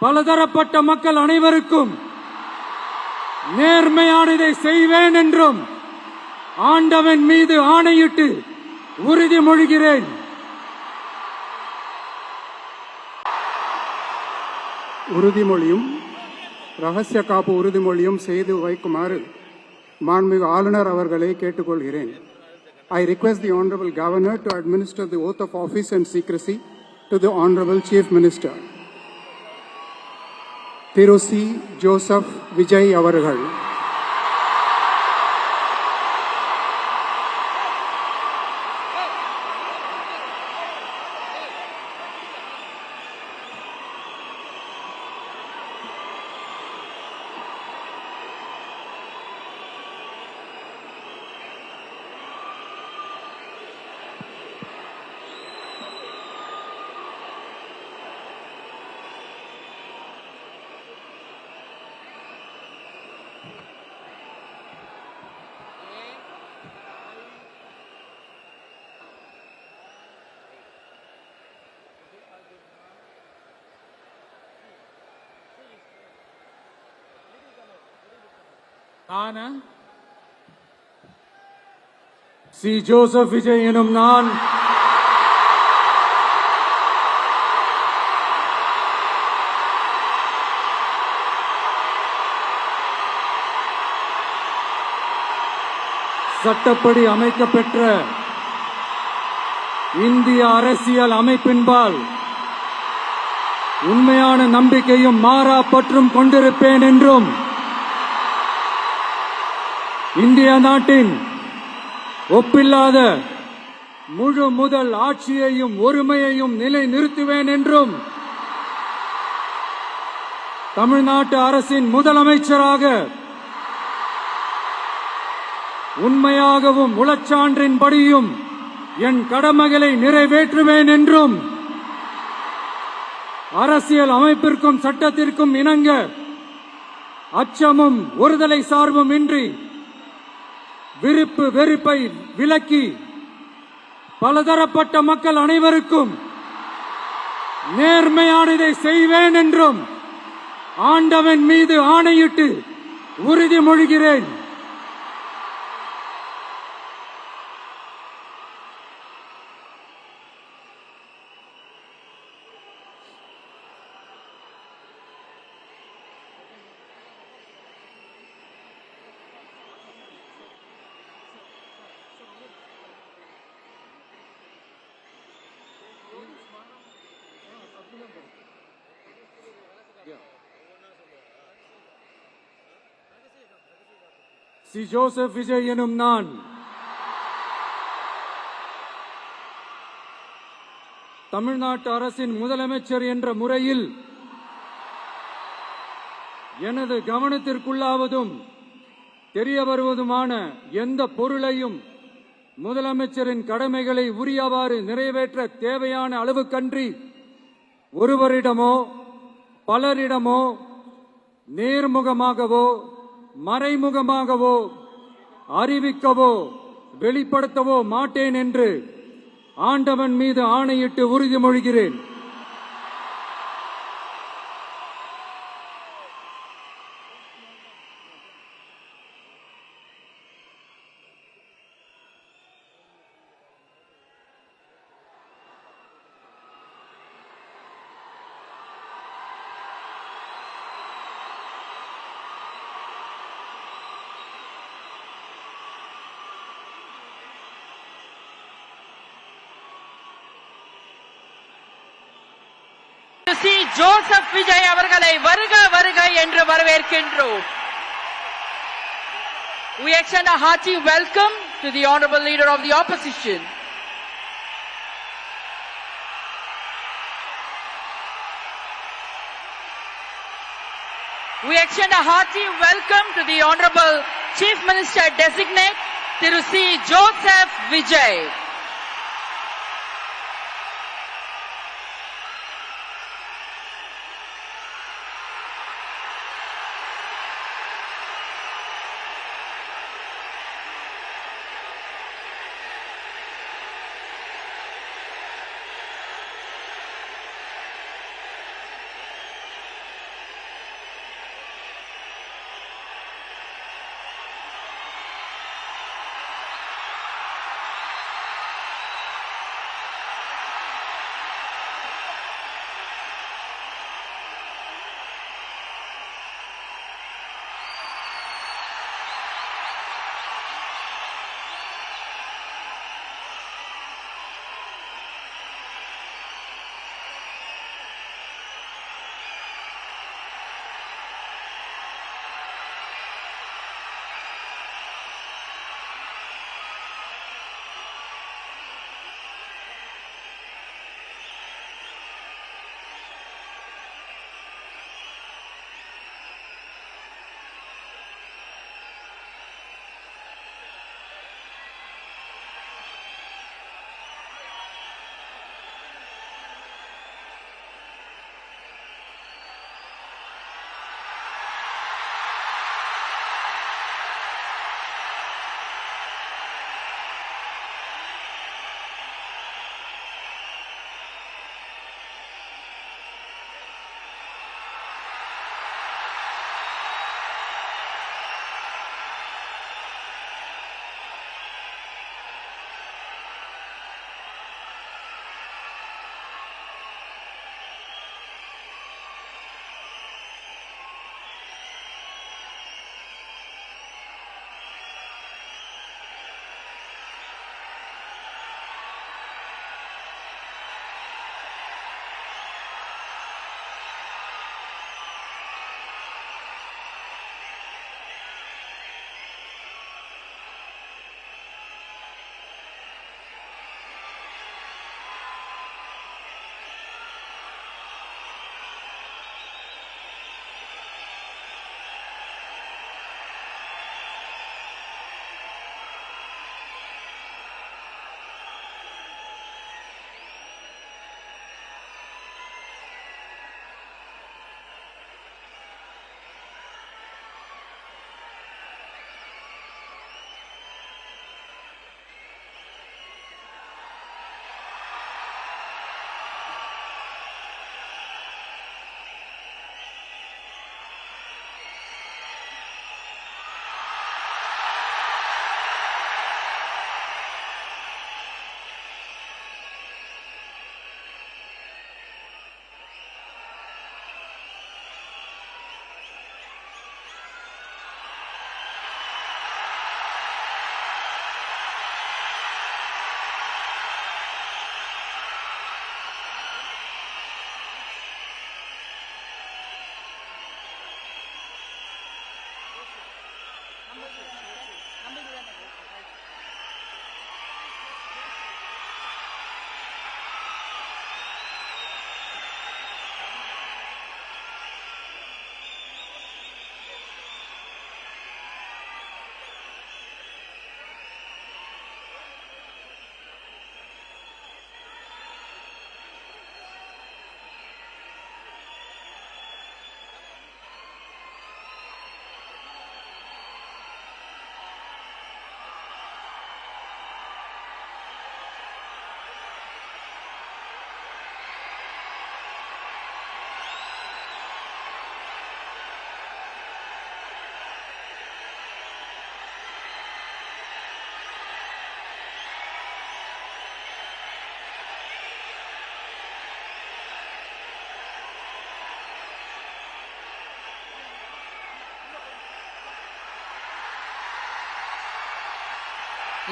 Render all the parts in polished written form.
பலதரப்பட்ட மக்கள் அனைவருக்கும் நேர்மையானதை செய்வேன் என்றும் ஆண்டவன் மீது ஆணையிட்டு உறுதிமொழிகிறேன். உறுதிமொழியும் ரகசிய காப்பு உறுதிமொழியும் செய்து வைக்குமாறு மாண்புமிகு ஆளுநர் அவர்களை கேட்டுக்கொள்கிறேன். I request the Honorable Governor to administer the oath of office and secrecy to the Honorable Chief Minister. Thiru C. Joseph Vijay அவர்கள். சி. ஜோசப் விஜய் எனும் நான் சட்டப்படி அமைக்கப்பெற்ற இந்திய அரசியல் அமைப்பின்பால் உண்மையான நம்பிக்கையும் மாறா பற்றும் கொண்டிருப்பேன் என்றும் இந்திய நாட்டின் ஒப்பில்லாத முழு முதல் ஆட்சியையும் ஒருமையையும் நிலை நிறுத்துவேன் என்றும் தமிழ்நாட்டு அரசின் முதலமைச்சராக உண்மையாகவும் உளச்சான்றின்படியும் என் கடமைகளை நிறைவேற்றுவேன் என்றும் அரசியல் அமைப்பிற்கும் சட்டத்திற்கும் இணங்க அச்சமும் ஒருதலை சார்பும் இன்றி விருப்பு வெறுப்பை விலக்கி பலதரப்பட்ட மக்கள் அனைவருக்கும் நேர்மையானதை செய்வேன் என்றும் ஆண்டவன் மீது ஆணையிட்டு உறுதிமொழிகிறேன். சி. ஜோசப் விஜய் எனும் நான் தமிழ்நாட்டு அரசின் முதலமைச்சர் என்ற முறையில் எனது கவனத்திற்குள்ளாவதும் தெரிய வருவதுமான எந்த பொருளையும் முதலமைச்சரின் கடமைகளை உரியவாறு நிறைவேற்ற தேவையான அளவுக்கன்றி ஒருவரிடமோ பலரிடமோ நேர்முகமாகவோ மறைமுகமாகவோ அறிவிக்கவோ வெளிப்படுத்தவோ மாட்டேன் என்று ஆண்டவன் மீது ஆணையிட்டு உறுதிமொழிகிறேன். சி. ஜோசப் விஜய் அவர்களை வருக வருக என்று வரவேற்கின்றோம். We extend a hearty welcome to the Honorable Leader of the Opposition. We extend a hearty welcome to the Honorable Chief Minister Designate, Thiru C. Joseph Vijay.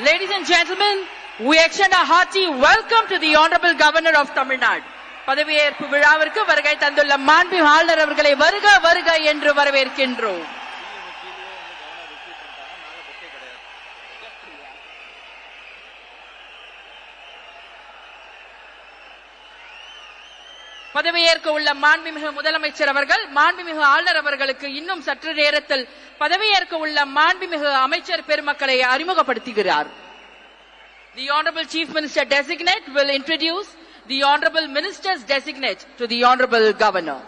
Ladies and gentlemen, we extend a hearty welcome to the Honorable Governor of Tamil Nadu. பதவியேற்பு விழாவிற்கு வருகை தந்துள்ள மாண்புமிகு ஆளுநர் அவர்களை வருக வருக என்று வரவேற்கின்றோம். பதவியேற்க உள்ள மாண்புமிகு முதலமைச்சர் அவர்கள் மாண்புமிகு ஆளுநர் அவர்களுக்கு இன்னும் சற்று நேரத்தில் பதவியேற்க உள்ள மாண்புமிகு அமைச்சர் பெருமக்களை அறிமுகப்படுத்துகிறார். The Honorable Chief Minister Designate will introduce the Honorable Ministers Designate to the Honorable Governor.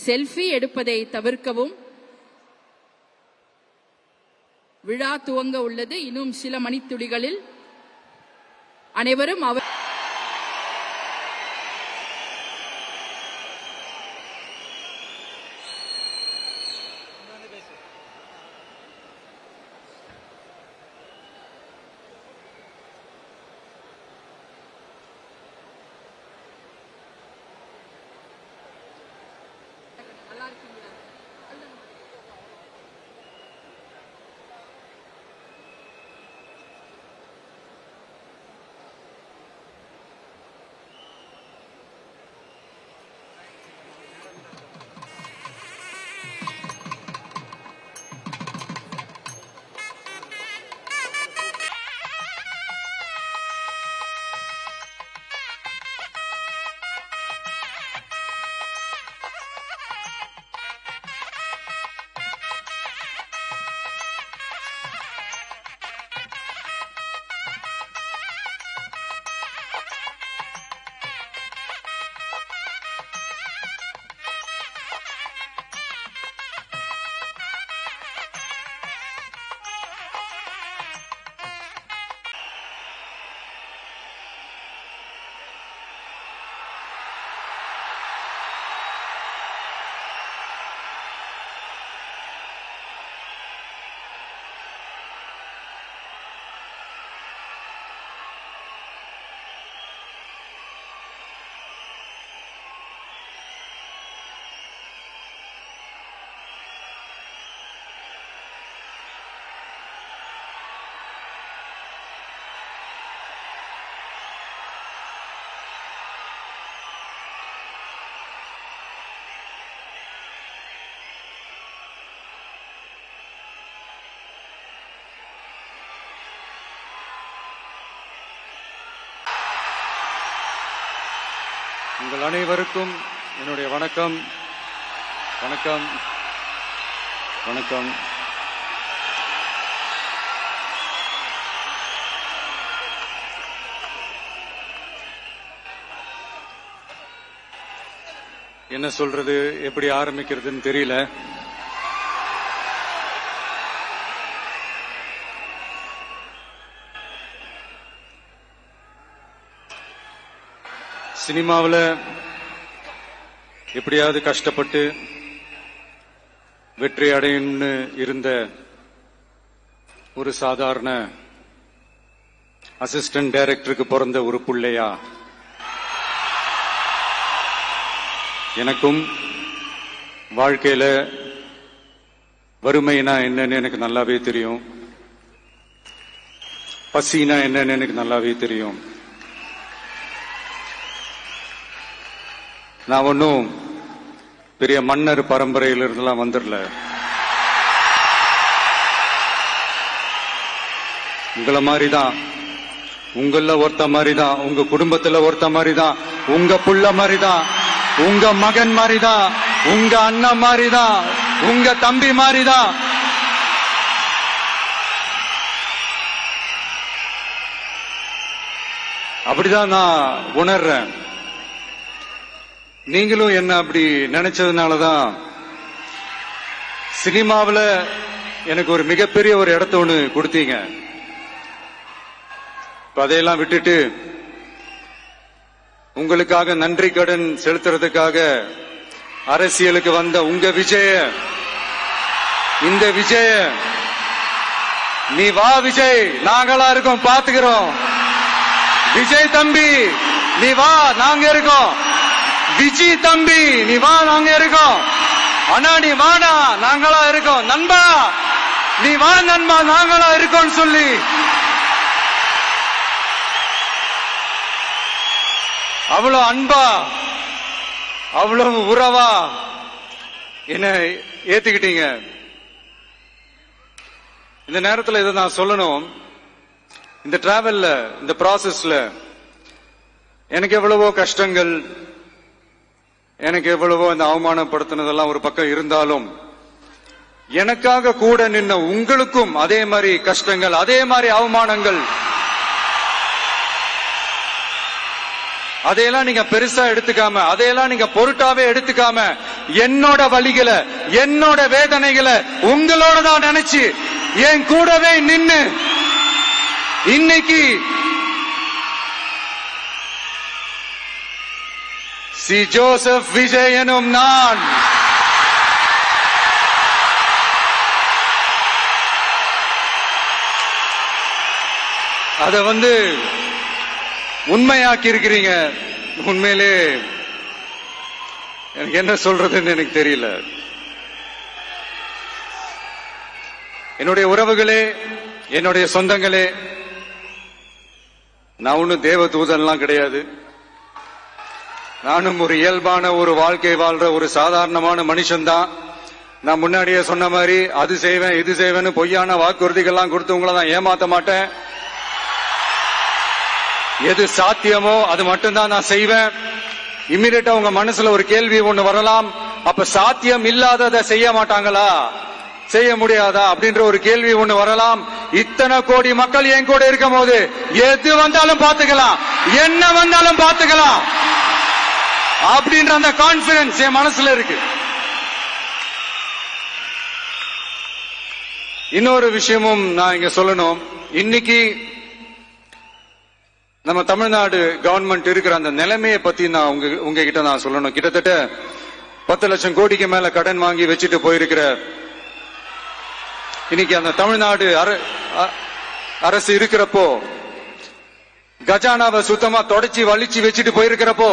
Selfie எடுப்பதை தவிர்க்கவும். விழா துவங்க உள்ளது. இன்னும் சில மணித்துளிகளில் அனைவரும் அவர் உங்கள் அனைவருக்கும் என்னுடைய வணக்கம். வணக்கம் வணக்கம். என்ன சொல்றது, எப்படி ஆரம்பிக்கிறதுன்னு தெரியல. சினிமாவில் எப்படியாவது கஷ்டப்பட்டு வெற்றி அடையணும்னு இருந்த ஒரு சாதாரண அசிஸ்டன்ட் டைரக்டருக்கு பிறந்த ஒரு பிள்ளையா எனக்கும் வாழ்க்கையில வறுமைனா என்னன்னு எனக்கு நல்லாவே தெரியும், பசினா என்னன்னு எனக்கு நல்லாவே தெரியும். நான் ஒன்னும் பெரிய மன்னர் பரம்பரையிலிருந்துலாம் வந்துடல. உங்கள மாதிரிதான், உங்கள ஒருத்த மாதிரிதான், உங்க குடும்பத்துல ஒருத்த மாதிரிதான், உங்க புள்ள மாதிரிதான், உங்க மகன் மாதிரிதான், உங்க அண்ணன் மாதிரிதான், உங்க தம்பி மாதிரிதான். அப்படிதான் நான் உணர்றேன். நீங்களும் என்ன அப்படி நினைச்சதுனாலதான் சினிமாவில் எனக்கு ஒரு மிகப்பெரிய ஒரு இடத்த ஒண்ணு கொடுத்தீங்க. அதையெல்லாம் விட்டுட்டு உங்களுக்காக நன்றி கடன் செலுத்துறதுக்காக அரசியலுக்கு வந்த உங்க விஜய, இந்த விஜய, நீ வா விஜய், நாங்களா இருக்கோம், பாத்துக்கிறோம். விஜய் தம்பி நீ வா, நாங்க இருக்கோம். விஜய் தம்பி நீ வா, நாங்க இருக்கோம். அண்ணா நீ வாடா, நாங்களா இருக்கோம். நண்பா நீ வா நண்பா, நாங்களா இருக்கோம் சொல்லி அவ்வளவு அன்பா, அவ்வளவு உறவா என்ன ஏத்துக்கிட்டீங்க. இந்த நேரத்தில் இதை நான் சொல்லணும். இந்த டிராவல்ல, இந்த ப்ராசஸ்ல எனக்கு எவ்வளவோ கஷ்டங்கள், எனக்கு எவ்வளவோ இந்த அவமானப்படுத்தினதெல்லாம் ஒரு பக்கம் இருந்தாலும், எனக்காக கூட நின்ன உங்களுக்கும் அதே மாதிரி கஷ்டங்கள், அதே மாதிரி அவமானங்கள், அதையெல்லாம் நீங்க பெருசா எடுத்துக்காம, அதையெல்லாம் நீங்க பொருட்டாவே எடுத்துக்காம, என்னோட வலிகளை, என்னோட வேதனைகளை உங்களோட தான் நினைச்சு என் கூடவே நின்னு இன்னைக்கு சி ஜோசப் விஜய் எனும் நான் அத உண்மையாக்கி இருக்கிறீங்க. உண்மையிலே எனக்கு என்ன சொல்றதுன்னு எனக்கு தெரியல. என்னுடைய உறவுகளே, என்னுடைய சொந்தங்களே, நான் ஒன்னும் தேவ தூதன்லாம் கிடையாது. நானும் ஒரு இயல்பான ஒரு வாழ்க்கை வாழ்ற ஒரு சாதாரணமான மனுஷன்தான். நான் முன்னாடியே சொன்ன மாதிரி அது செய்வேன் இது செய்வேன்னு பொய்யான வாக்குறுதிகள்லாம் கொடுத்தவங்கள நான் ஏமாத்த மாட்டேன். எது சாத்தியமோ அது மட்டும்தான் நான் செய்வேன். இம்மிடியட்டா உங்க மனசுல ஒரு கேள்வி ஒண்ணு வரலாம், அப்ப சாத்தியம் இல்லாததை செய்ய மாட்டாங்களா, செய்ய முடியாதா அப்படின்ற ஒரு கேள்வி ஒண்ணு வரலாம். இத்தனை கோடி மக்கள் என் கூட இருக்கும் போது எது வந்தாலும் பாத்துக்கலாம், என்ன வந்தாலும் பாத்துக்கலாம் அப்படின்ற அந்த கான்பிடன்ஸ் என் மனசுல இருக்கு. இன்னொரு விஷயமும் நான் இங்க சொல்லணும். இன்னைக்கு நம்ம தமிழ்நாடு கவர்மெண்ட் இருக்கிற அந்த நிலைமையை பத்தி நான் உங்ககிட்ட நான் சொல்லணும். கிட்டத்தட்ட 10 லட்சம் கோடிக்கு மேல கடன் வாங்கி வச்சுட்டு போயிருக்கிற இன்னைக்கு அந்த தமிழ்நாடு அரசு இருக்கிறப்போ, கஜானாவை சுத்தமா தொடச்சி வலிச்சு வச்சுட்டு போயிருக்கிறப்போ,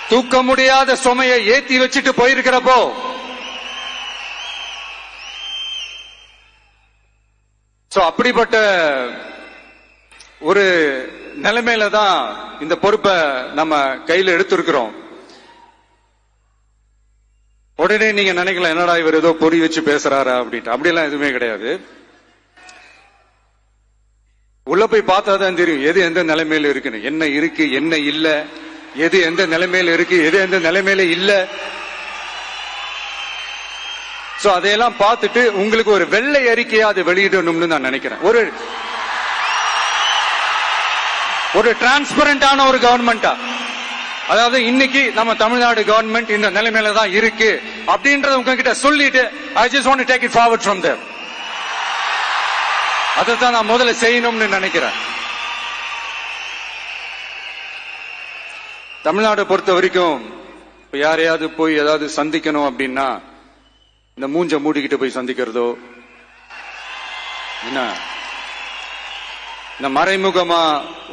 தூக்க முடியாத சுமையை ஏத்தி வச்சுட்டு போயிருக்கிறப்போ, அப்படிப்பட்ட ஒரு நிலைமையில தான் இந்த பொறுப்பை நம்ம கையில எடுத்திருக்கிறோம். உடனே நீங்க நினைக்கலாம், என்னடா இவர் ஏதோ பொறி வச்சு பேசுறாரா அப்படின்ட்டு. அப்படியெல்லாம் எதுவுமே கிடையாது. உள்ள போய் பார்த்தா தான் தெரியும் எது எந்த நிலைமையில இருக்குன்னு, என்ன இருக்கு என்ன இல்ல, எது எந்த நிலைமையில இருக்கு எது எந்த நிலைமையில இல்ல. சோ அதையெல்லாம் பார்த்துட்டு உங்களுக்கு ஒரு வெள்ளை அறிக்கையா அது வெளியிடணும்னு நான் நினைக்கிறேன். ஒரு டிரான்ஸ்பரண்டான ஒரு கவர்மெண்டா, அதாவது இன்னைக்கு நம்ம தமிழ்நாடு கவர்மெண்ட் இந்த நிலைமையில தான் இருக்கு அப்படின்றத உங்ககிட்ட சொல்லிட்டு I just want to take it forward from there. அதைத்தான் நான் முதல்ல செய்யணும்னு நினைக்கிறேன். தமிழ்நாடு பொறுத்த வரைக்கும் யாரையாவது போய் ஏதாவது சந்திக்கணும் அப்படின்னா இந்த மூஞ்ச மூடிக்கிட்டு போய் சந்திக்கிறதோ, என்ன இந்த மறைமுகமா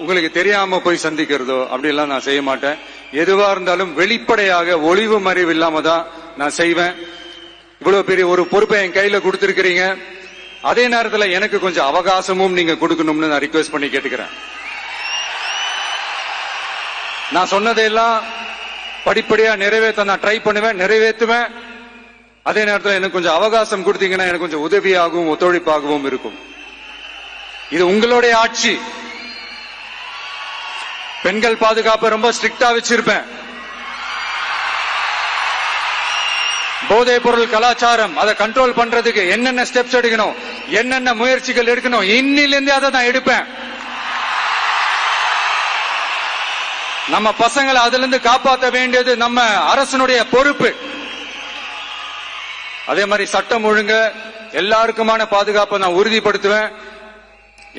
உங்களுக்கு தெரியாம போய் சந்திக்கிறதோ அப்படியெல்லாம் நான் செய்ய மாட்டேன். எதுவா இருந்தாலும் வெளிப்படையாக ஒளிவு மறைவு இல்லாம தான் நான் செய்வேன். இவ்வளவு பெரிய ஒரு பொறுப்பை என் கையில கொடுத்திருக்கிறீங்க. அதே நேரத்தில் எனக்கு கொஞ்சம் அவகாசமும் நீங்க கொடுக்கணும்னு நான் ரிக்வெஸ்ட் பண்ணி கேட்டுக்கிறேன். நான் சொன்னதையெல்லாம் படிப்படியா நிறைவேற்ற நான் ட்ரை பண்ணுவேன், நிறைவேற்றுவேன். அதே நேரத்தில் எனக்கு கொஞ்சம் அவகாசம் கொடுத்தீங்கன்னா எனக்கு கொஞ்சம் உதவியாகவும் ஒத்துழைப்பாகவும் இருக்கும். இது உங்களுடைய ஆட்சி. பெண்கள் பாதுகாப்பை ரொம்ப ஸ்ட்ரிக்டா வச்சிருப்பேன். போதைப் பொருள் கலாச்சாரம் அதை கண்ட்ரோல் பண்றதுக்கு என்னென்ன ஸ்டெப்ஸ் எடுக்கணும், என்னென்ன முயற்சிகள் எடுக்கணும், இன்னிலிருந்து அதை நான் எடுப்பேன். நம்ம பசங்களை அதுல இருந்து காப்பாற்ற வேண்டியது நம்ம அரசனுடைய பொறுப்பு. அதே மாதிரி சட்டம் ஒழுங்கு எல்லாருக்குமான பாதுகாப்பை நான் உறுதிப்படுத்துவேன்.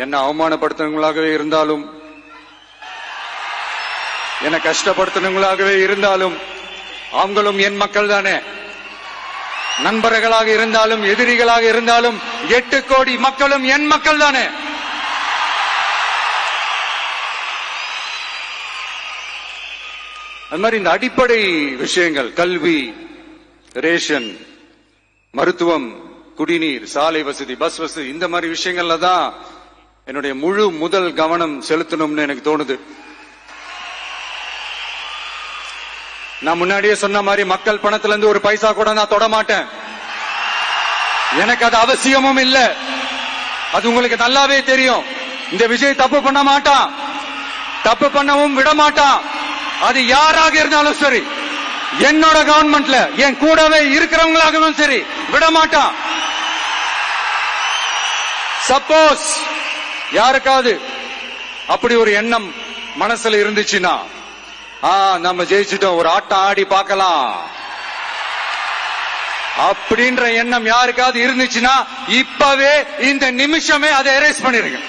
என்ன அவமானப்படுத்துறவங்களாகவே இருந்தாலும், என்ன கஷ்டப்படுத்துறவங்களாகவே இருந்தாலும், அவங்களும் என் மக்கள் தானே. நண்பர்களாக இருந்தாலும் எதிரிகளாக இருந்தாலும் 8 கோடி மக்களும் என் மக்கள் தானே. அது மாதிரி இந்த அடிப்படை விஷயங்கள், கல்வி, ரேஷன், மருத்துவம், குடிநீர், சாலை வசதி, பஸ் வசதி, இந்த மாதிரி விஷயங்கள்ல தான் என்னுடைய முழு முதல் கவனம் செலுத்தணும்னு எனக்கு தோணுது. நான் முன்னாடியே சொன்ன மாதிரி மக்கள் பணத்துல இருந்து ஒரு பைசா கூட நான் தொட மாட்டேன். எனக்கு அது அவசியமும் இல்ல. அது உங்களுக்கு நல்லாவே தெரியும். இந்த விஜய் தப்பு பண்ண மாட்டான், தப்பு பண்ணவும் விட மாட்டான். அது யாராக இருந்தாலும் சரி, என்னோட கவர்மெண்ட்ல என் கூடவே இருக்கிறவங்களாகவும் சரி, விட மாட்டான். சப்போஸ் யாருக்காவது அப்படி ஒரு எண்ணம் மனசுல இருந்துச்சுன்னா, நம்ம ஜெயிச்சிட்டோம், ஒரு ஆட்டம் ஆடி பார்க்கலாம் அப்படின்ற எண்ணம் யாருக்காவது இருந்துச்சுன்னா இப்பவே இந்த நிமிஷமே அதை எரேஸ் பண்ணிருங்க.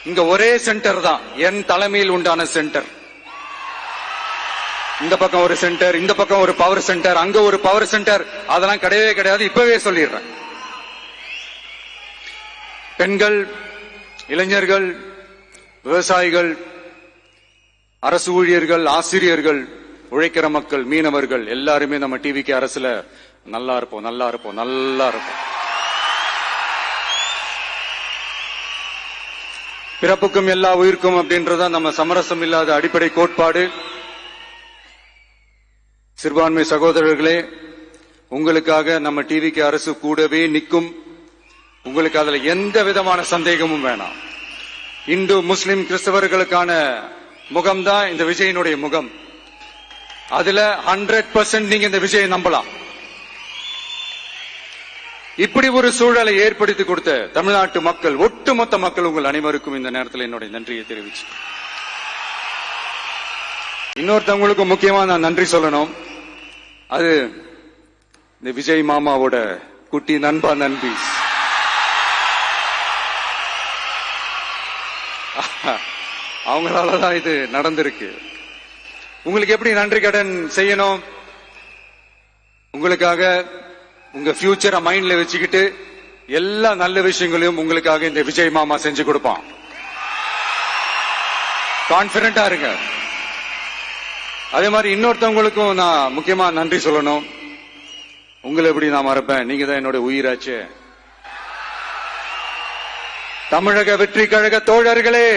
இங்க ஒரே சென்டர் தான், என் தலைமையில் உண்டான சென்டர். இந்த பக்கம் ஒரு சென்டர், இந்த பக்கம் ஒரு பவர் சென்டர், அங்க ஒரு பவர் சென்டர், அதெல்லாம் கிடையவே கிடையாது. இப்பவே சொல்லிடுறேன். பெண்கள், இளைஞர்கள், விவசாயிகள், அரசு ஊழியர்கள், ஆசிரியர்கள், உழைக்கிற மக்கள், மீனவர்கள் எல்லாருமே நம்ம டிவிக்கு அரசுல நல்லா இருப்போம், நல்லா இருப்போம், நல்லா இருப்போம். பிறப்புக்கும் எல்லா உயிர்க்கும் அப்படின்றத நம்ம சமரசம் இல்லாத அடிப்படை கோட்பாடு. சிறுபான்மை சகோதரர்களே, உங்களுக்காக நம்ம டிவிக்கு அரசு கூடவே நிற்கும். உங்களுக்கு அதுல எந்த விதமான சந்தேகமும் வேணாம். இந்து, முஸ்லிம், கிறிஸ்தவர்களுக்கான முகம்தான் இந்த விஜயனுடைய முகம். அதுல 100% நீங்க இந்த விஜயை நம்பலாம். இப்படி ஒரு சூழலை ஏற்படுத்தி கொடுத்த தமிழ்நாட்டு மக்கள், ஒட்டுமொத்த மக்கள், உங்கள் அனைவருக்கும் இந்த நேரத்தில் என்னுடைய நன்றியை தெரிவிச்சு, இன்னொருத்தவங்களுக்கு முக்கியமா நான் நன்றி சொல்லணும். அது இந்த விஜய் மாமாவோட குட்டி நண்பா, நண்பி. அவங்களாலதான் இது நடந்திருக்கு. உங்களுக்கு எப்படி நன்றி கடன் செய்யணும்? உங்களுக்காக உங்க ஃபியூச்சரை மைண்ட்ல வச்சுக்கிட்டு எல்லா நல்ல விஷயங்களையும் உங்களுக்காக இந்த விஜய் மாமா செஞ்சு கொடுப்பான். கான்பிடண்டா இருங்க. அதே மாதிரி இன்னொருத்தவங்களுக்கும் நான் முக்கியமா நன்றி சொல்லணும். உங்களை எப்படி நான் மறப்பேன்? நீங்க தான் என்னோட உயிராச்சு. தமிழக வெற்றி கழக தோழர்களே,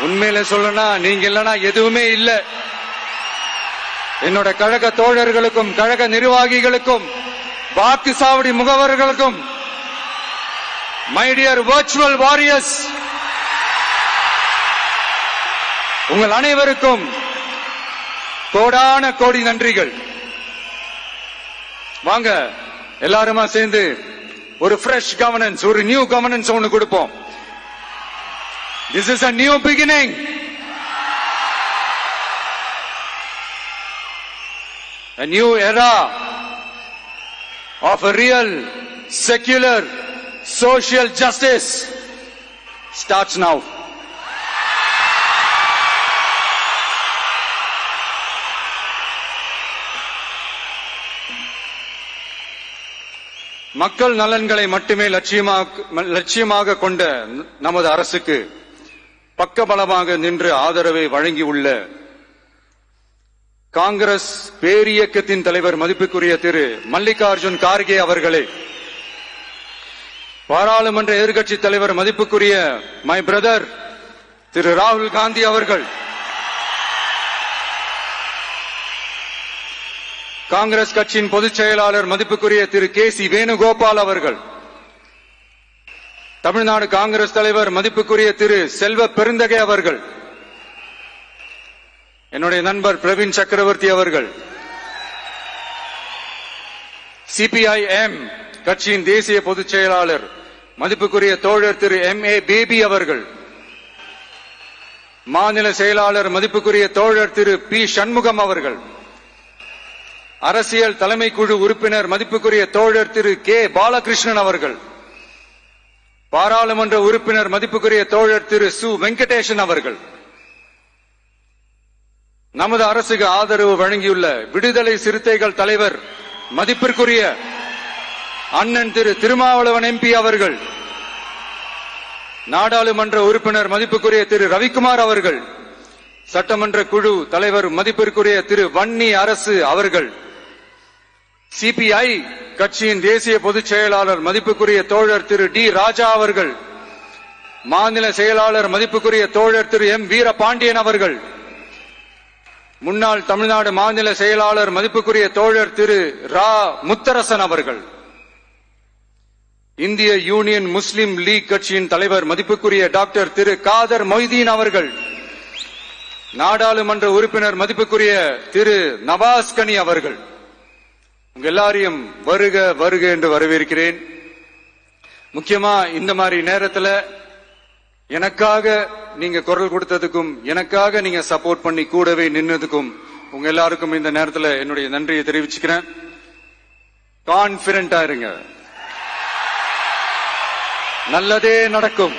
உண்மையில சொல்லனா நீங்க இல்லனா எதுவுமே இல்ல. என்னோட கழக தோழர்களுக்கும், கழக நிர்வாகிகளுக்கும், வாக்கு சாவடி முகவர்களுக்கும், மை டியர் வர்ச்சுவல் வாரியர்ஸ், உங்கள் அனைவருக்கும் கோடான கோடி நன்றிகள். வாங்க எல்லாருமா சேர்ந்து ஒரு ஃப்ரெஷ் கவர்னன்ஸ், ஒரு நியூ கவர்னன்ஸ் ஒன்னு கொடுப்போம். This is a new beginning. A new era of a real, secular, social justice starts now. மக்கள் நலன்களை மட்டுமே லட்சியமாக கொண்ட நமது அரசுக்கு பக்கபலமாக நின்று ஆதரவை வழங்கியுள்ள காங்கிரஸ் பேரியக்கத்தின் தலைவர் மதிப்புக்குரிய திரு மல்லிகார்ஜுன் கார்கே அவர்களே, பாராளுமன்ற எதிர்க்கட்சி தலைவர் மதிப்புக்குரிய மை பிரதர் திரு ராகுல் காந்தி அவர்கள், காங்கிரஸ் கட்சியின் பொதுச் செயலாளர் மதிப்புக்குரிய திரு கே.சி. வேணுகோபால் அவர்கள், தமிழ்நாடு காங்கிரஸ் தலைவர் மதிப்புக்குரிய திரு செல்வ பெருந்தகை அவர்கள், என்னுடைய நண்பர் பிரவீன் சக்கரவர்த்தி அவர்கள், சிபிஐஎம் கட்சியின் தேசிய பொதுச் செயலாளர் மதிப்புக்குரிய தோழர் திரு M.A. பேபி அவர்கள், மாநில செயலாளர் மதிப்புக்குரிய தோழர் திரு பி. சண்முகம் அவர்கள், அரசியல் தலைமை குழு உறுப்பினர் மதிப்புக்குரிய தோழர் திரு கே. பாலகிருஷ்ணன் அவர்கள், பாராளுமன்ற உறுப்பினர் மதிப்புக்குரிய தோழர் திரு சு. வெங்கடேசன் அவர்கள், நமது அரசுக்கு ஆதரவு வழங்கியுள்ள விடுதலை சிறுத்தைகள் தலைவர் மதிப்பிற்குரிய அண்ணன் திரு திருமாவளவன் MP அவர்கள், நாடாளுமன்ற உறுப்பினர் மதிப்புக்குரிய திரு ரவிக்குமார் அவர்கள், சட்டமன்ற குழு தலைவர் மதிப்பிற்குரிய திரு வன்னி அரசு அவர்கள், சிபிஐ கட்சியின் தேசிய பொதுச் செயலாளர் மதிப்புக்குரிய தோழர் திரு டி. ராஜா அவர்கள், மாநில செயலாளர் மதிப்புக்குரிய தோழர் திரு M. வீரபாண்டியன் அவர்கள், முன்னாள் தமிழ்நாடு மாநில செயலாளர் மதிப்புக்குரிய தோழர் திரு ரா. முத்தரசன் அவர்கள், இந்திய யூனியன் முஸ்லிம் லீக் கட்சியின் தலைவர் மதிப்புக்குரிய டாக்டர் திரு காதர் மொய்தீன் அவர்கள், நாடாளுமன்ற உறுப்பினர் மதிப்புக்குரிய திரு நவாஸ் கனி அவர்கள், உங்க எல்லாரையும் வருக வருக என்று வரவேற்கிறேன். முக்கியமா இந்த மாதிரி நேரத்துல எனக்காக நீங்க குரல் கொடுத்ததுக்கும், எனக்காக நீங்க சப்போர்ட் பண்ணி கூடவே நின்னதுக்கும் உங்க எல்லாருக்கும் இந்த நேரத்துல என்னுடைய நன்றியை தெரிவிச்சுக்கிறேன். கான்பிடண்டா இருங்க, நல்லதே நடக்கும்,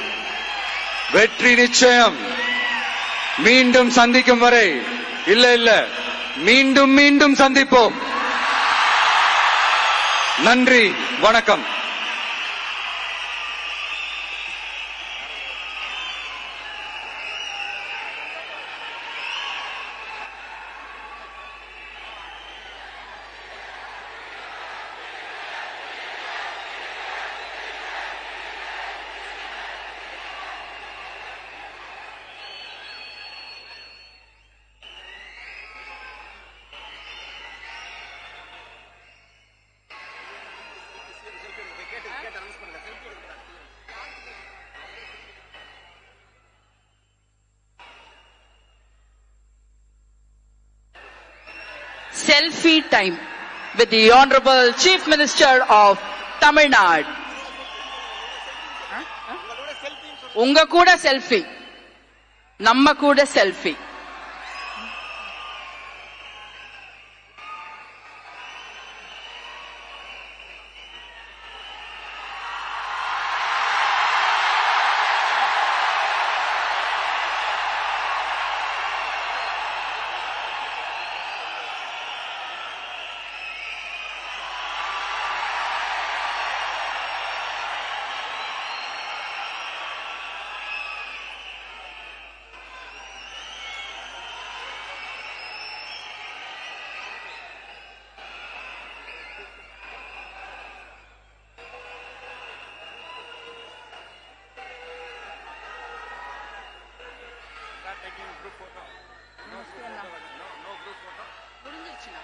வெற்றி நிச்சயம். மீண்டும் சந்திக்கும் வரை இல்ல மீண்டும் மீண்டும் சந்திப்போம். நன்றி, வணக்கம். Selfie time with the Honorable Chief Minister of Tamil Nadu. உங்க கூட செல்ஃபி, நம்ம கூட செல்ஃபி. முடிஞ்சிருச்சுண்ணா.